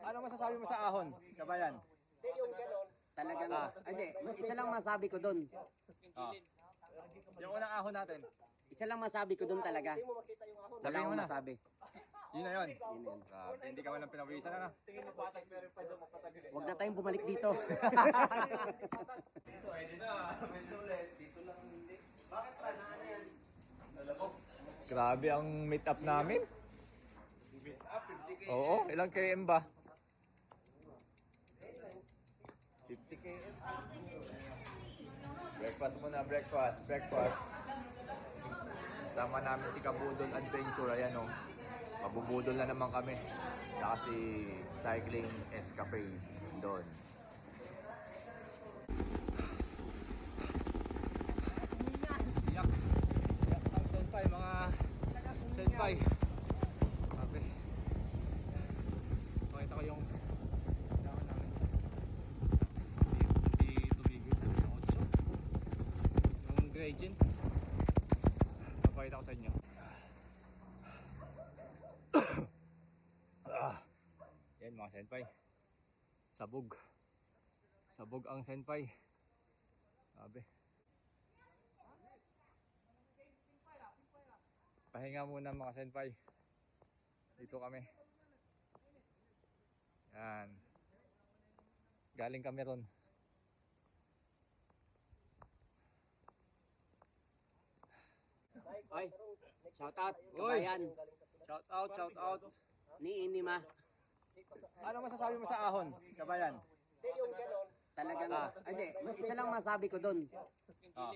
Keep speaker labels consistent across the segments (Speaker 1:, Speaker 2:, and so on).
Speaker 1: Ano masasabi mo sa ahon, kabayan?
Speaker 2: Talagang, hindi, isa lang masabi ko doon.
Speaker 1: Oh. Yung unang ahon natin.
Speaker 2: Isa lang masabi ko doon talaga. Wala
Speaker 1: Sabihin mo
Speaker 2: akong
Speaker 1: na.
Speaker 2: masabi.
Speaker 1: Yun na yun.
Speaker 2: Yun yun.
Speaker 1: Hindi ka walang pinawisan na.
Speaker 2: Huwag na tayong bumalik dito.
Speaker 1: Grabe ang meet up namin. Oo, ilang km ba? 50 km. Breakfast muna, breakfast. Sama namin si Kabudol Adventure, ayan o. Mabubudol na naman kami. Saka si Cycling Escapade doon. Iyak ang senpai, mga senpai. Grabe. Pakita ko yung dahon namin. Hindi tumigil sa isang 8. Yung gradient. Papakita ko sa inyo. Yan mga senpai. Sabog ang senpai. Grabe. Pahinga muna mga senpai. Dito kami. Yan. Galing kami ron.
Speaker 2: Oy, shout out, kabayan.
Speaker 1: Shout out.
Speaker 2: Ni Inima.
Speaker 1: Ano masasabi mo sa ahon, kabayan?
Speaker 2: Talagang, hindi, isa lang masabi ko doon.
Speaker 1: Oh.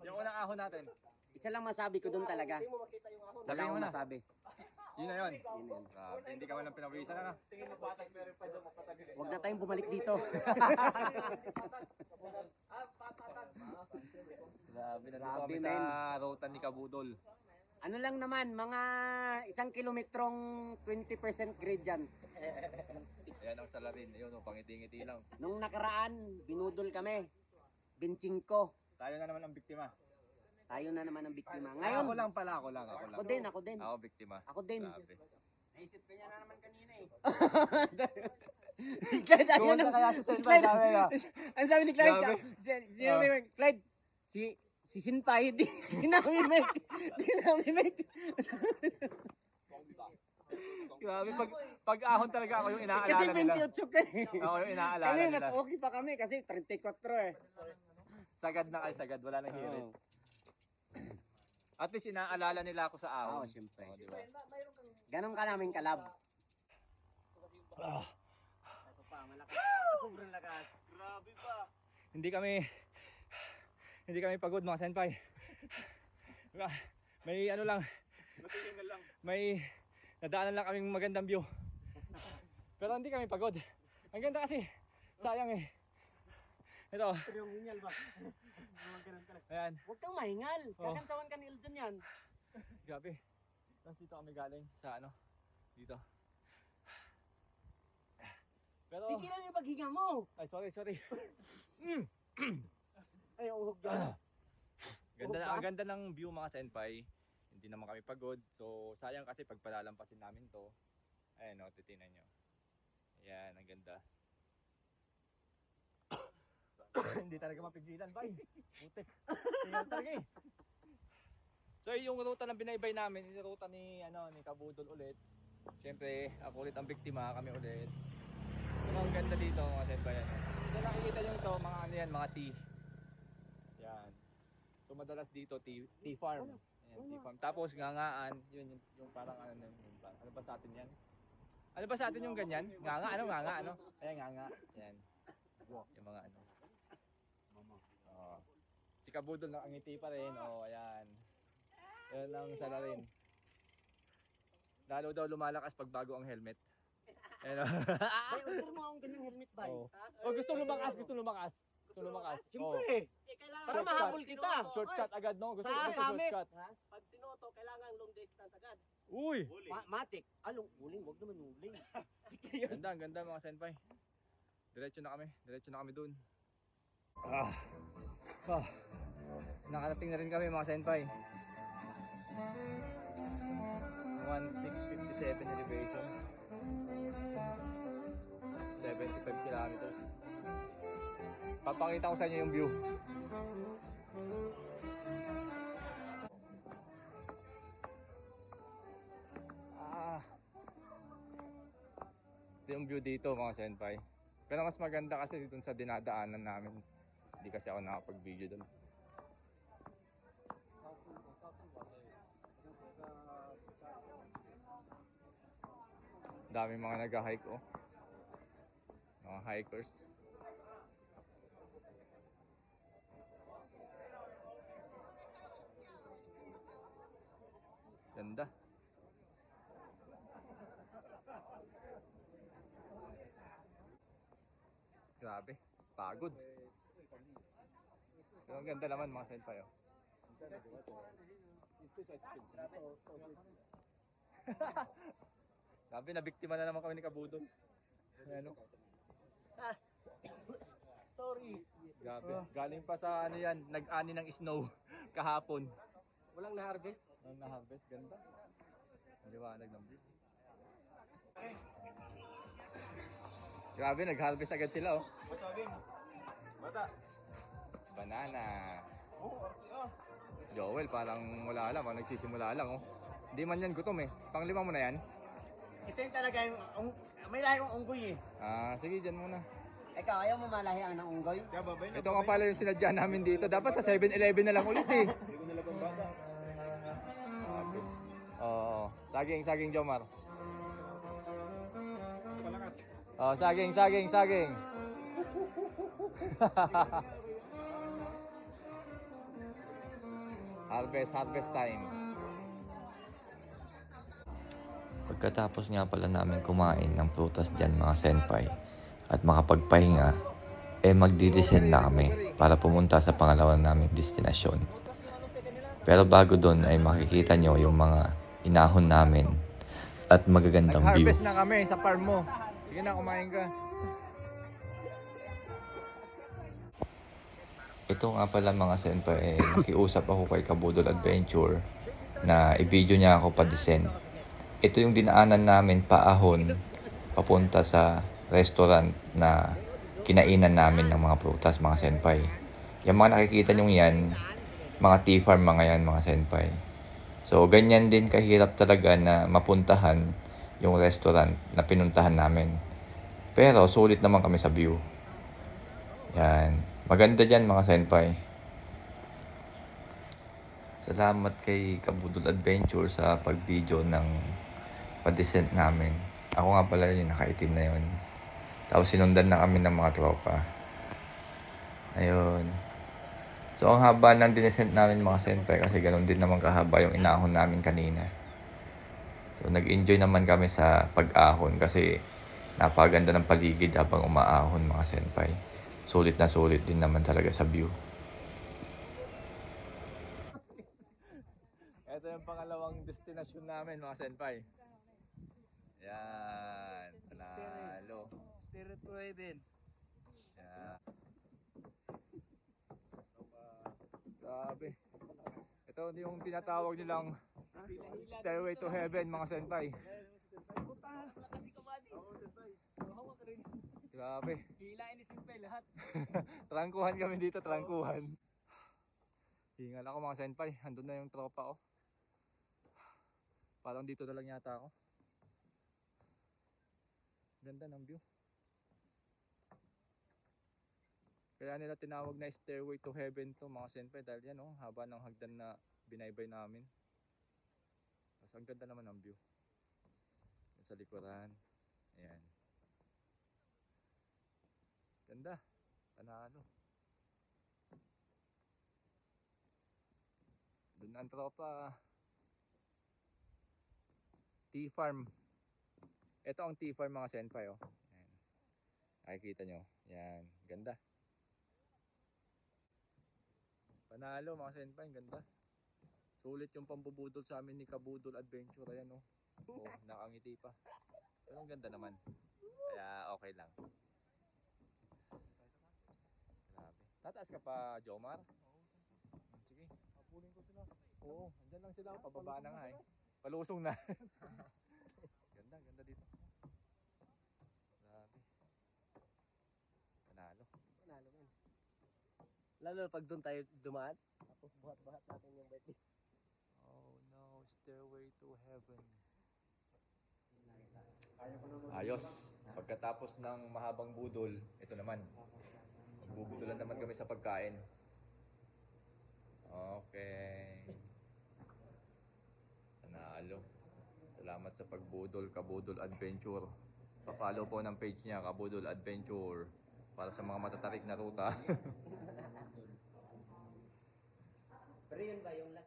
Speaker 1: Yung unang ahon natin.
Speaker 2: Isa lang masabi ko doon talaga. Wala
Speaker 1: Sabihin mo
Speaker 2: akong
Speaker 1: na.
Speaker 2: masabi.
Speaker 1: Yun na yun.
Speaker 2: Yun yun.
Speaker 1: Hindi ka walang pinawisan na.
Speaker 2: Huwag na tayong bumalik dito.
Speaker 1: Grabe, nandito
Speaker 2: Grabe,
Speaker 1: kami sa ruta ni Kabudol.
Speaker 2: Ano lang naman, mga 1 kilometrong 20% grade dyan.
Speaker 1: Ayan ang salarin. Ayun, pangiti-ngiti lang.
Speaker 2: Nung nakaraan, binudol kami. Benching ko.
Speaker 1: Tayo na naman ang biktima.
Speaker 2: Tayo na naman ang biktima.
Speaker 1: Ngayon,
Speaker 2: Ngayon,
Speaker 1: ako lang pala.
Speaker 2: ako din.
Speaker 1: Ako biktima.
Speaker 2: Ako din.
Speaker 1: Grabe.
Speaker 2: Naisip ka niya na naman kanina eh. Si Clyde,
Speaker 1: Kung
Speaker 2: ayun.
Speaker 1: kaya si
Speaker 2: Si
Speaker 1: Senpai,
Speaker 2: Clyde.
Speaker 1: sabi ka.
Speaker 2: Ang sabi ni Clyde,
Speaker 1: Grabe.
Speaker 2: Clyde, si Senpai, di namin
Speaker 1: Grabe, pag ahon talaga ako yung inaalala
Speaker 2: Kasi
Speaker 1: nila.
Speaker 2: 28 ka eh.
Speaker 1: Ako yung inaalala
Speaker 2: Kami,
Speaker 1: nila.
Speaker 2: mas okay pa kami kasi 34 eh.
Speaker 1: Sagad na kayo, sagad. Wala nang hirit.
Speaker 2: Oo.
Speaker 1: At least inaalala nila ako sa ahon.
Speaker 2: Oo, syempre.
Speaker 1: Oo, diba?
Speaker 2: Ganon ka namin kalab. Sobrang lakas. Grabe pa.
Speaker 1: Hindi kami pagod mga senpai. May ano lang. May nadaanan lang kaming magandang view. Pero hindi kami pagod. Ang ganda kasi. Sayang eh. Ito. Ayan.
Speaker 2: Huwag kang mahingal.
Speaker 1: Oh.
Speaker 2: Kakantawan ka ni Elton yan.
Speaker 1: Grabe. Tapos dito kami galing sa ano. Dito. Pero.
Speaker 2: Tigilan yung paghinga mo.
Speaker 1: Ay, sorry.
Speaker 2: Ay, uhog yan.
Speaker 1: Ang ganda ng view mga senpai. Hindi naman kami pagod. So sayang kasi pag palalampasin namin to. Ayan o, titinan nyo. Ayan, ang ganda. Hindi talaga mapigilan, bay. Putik. Tingnan talaga eh. So yung ruta na binaybay namin, yung ruta ni Kabudol ulit. Siyempre, ako ulit ang biktima, kami ulit. Ano ang ganda dito mga senpai. So nakikita nyo ito, mga ano yan, mga tea. Yan. So madalas dito tea farm. Ayan, tea farm. Tapos ngangaan, yun yung parang ano ba sa atin yan? Ano ba sa atin yung ganyan? Nganga, ano? Ayan, nganga. Yan. Yung mga ano. Oh. Si Kabudol nakangiti pa rin. Oh, ayan. Yan ang salarin. Lalo daw lumalakas pag bago ang helmet. Ayan.
Speaker 2: Bay, order mo akong ganyang helmet, bay.
Speaker 1: Oh. Oh, gusto lumakas.
Speaker 2: Siyempre. Para
Speaker 1: Shortcut.
Speaker 2: mahabol kita.
Speaker 1: Shortcut agad, no? Gusto
Speaker 2: Sa summit.
Speaker 1: shortcut.
Speaker 2: Pag sinoto, kailangan long distance agad.
Speaker 1: Uy!
Speaker 2: Matik. Uling, wag naman uling.
Speaker 1: Ang ganda mga senpai. Diretso na kami dun. Nakarating na rin kami mga senpai. 1657 elevation. Tapos, papakita ko sa inyo yung view. Ito yung view dito mga senpai. Pero mas maganda kasi dun sa dinadaanan namin. Hindi kasi ako nakapag-video dun. Dami mga nag-hike oh. Mga hikers. Ganda. Grabe, pagod. Pero ang ganda naman mga senpai oh. Grabe, nabiktima na naman kami ni Kabudol. Ano?
Speaker 2: Sorry.
Speaker 1: Grabe, galing pa sa ano yan, nag-ani ng snow kahapon.
Speaker 2: Walang na-harvest?
Speaker 1: Nang na-harvest, ganda. Maliwanag ng view. Grabe, nag-harvest agad sila oh.
Speaker 3: Bata.
Speaker 1: Banana.
Speaker 3: Oh,
Speaker 1: Joel, parang wala lang, nagsisimula lang oh. Hindi man yan gutom eh. Panglima mo na yan?
Speaker 2: Ito yung talaga yung, may lahi yung unggoy eh.
Speaker 1: Ah, sige, dyan muna.
Speaker 2: Ikaw, ayaw mo malahian ng unggoy?
Speaker 3: kaya babay na.
Speaker 1: Ito nga pala yung sinadya namin dito. Dapat sa 7-Eleven na lang ulit eh.
Speaker 3: Hindi ko nalaban bata.
Speaker 1: Oo. Saging, Jomar.
Speaker 3: Palakas.
Speaker 1: Oh, saging. Harvest time.
Speaker 4: Pagkatapos nga pala namin kumain ng prutas dyan mga senpai at makapagpahinga, magdi-descend na kami para pumunta sa pangalawa naming destinasyon. Pero bago doon ay makikita nyo yung mga inahon namin at magagandang view.
Speaker 1: Nag-harvest na kami sa farm mo. Sige na, kumain ka.
Speaker 4: Ito nga pala mga senpai, nakiusap ako kay Kabudol Adventure na i-video niya ako pa-descend. Ito yung dinaanan namin paahon papunta sa restaurant na kinainan namin ng mga prutas mga senpai. Yung mga nakikita nyo yan, mga tea farm mga yan mga senpai. So ganyan din kahirap talaga na mapuntahan yung restaurant na pinuntahan namin. Pero sulit naman kami sa view. Yan. Maganda dyan mga senpai. Salamat kay Kabudol Adventure sa pag-video ng pa-descent namin. Ako nga pala yung nakaitim na yun. Tapos sinundan na kami ng mga tropa. Ayun. So ang haba ng dinescent namin mga senpai kasi ganun din naman kahaba yung inahon namin kanina. So nag-enjoy naman kami sa pag-ahon kasi napaganda ng paligid habang umaahon mga senpai. Sulit na sulit din naman talaga sa view.
Speaker 1: Ito yung pangalawang destinasyon namin mga senpai. Yan, panalo.
Speaker 3: Stereo to heaven.
Speaker 1: Yan. Grabe. Ito yung tinatawag nilang Stairway to Heaven mga senpai. Grabe.
Speaker 2: Hilain ni Simpe lahat.
Speaker 1: Trangkuhan kami dito, trangkuhan. Hingal ako mga senpai. Andun na yung tropa ko. Parang dito na lang yata ako. Ganda ng view. Kaya nila tinawag na Stairway to Heaven to mga senpai dahil yan oh, haba ng hagdan na binaybay namin. Tapos ang ganda naman ng view. Yan sa likuran. Ayan. Ganda. Panalo. Doon ang tropa. Tea farm. Ito ang tea farm mga senpai oh. Ayan. Nakikita nyo. Yan. Ganda. Panalo mga senpai. Ganda. Sulit yung pambubudol sa amin ni Kabudol Adventure. Ayan oh. Oh, nakangiti pa. Pero ang ganda naman. Kaya okay lang. Grabe. Tataas ka pa, Jomar? Sige. Papulin ko sila. Oo, andyan lang sila. Pababa na nga eh. Palusong na. Ganda, ganda dito. Grabe.
Speaker 2: Lalo pag doon tayo dumaan. Tapos buhat-buhat natin yung birthday.
Speaker 1: Oh no, stairway to heaven. Ayos. Pagkatapos ng mahabang budol, ito naman. Bubudulan naman kami sa pagkain. Okay. Nanalo. Salamat sa pagbudol, Kabudol Adventure. Pa-follow po ng page niya, Kabudol Adventure. Para sa mga matatarik na ruta.
Speaker 2: Pero yun ba yung last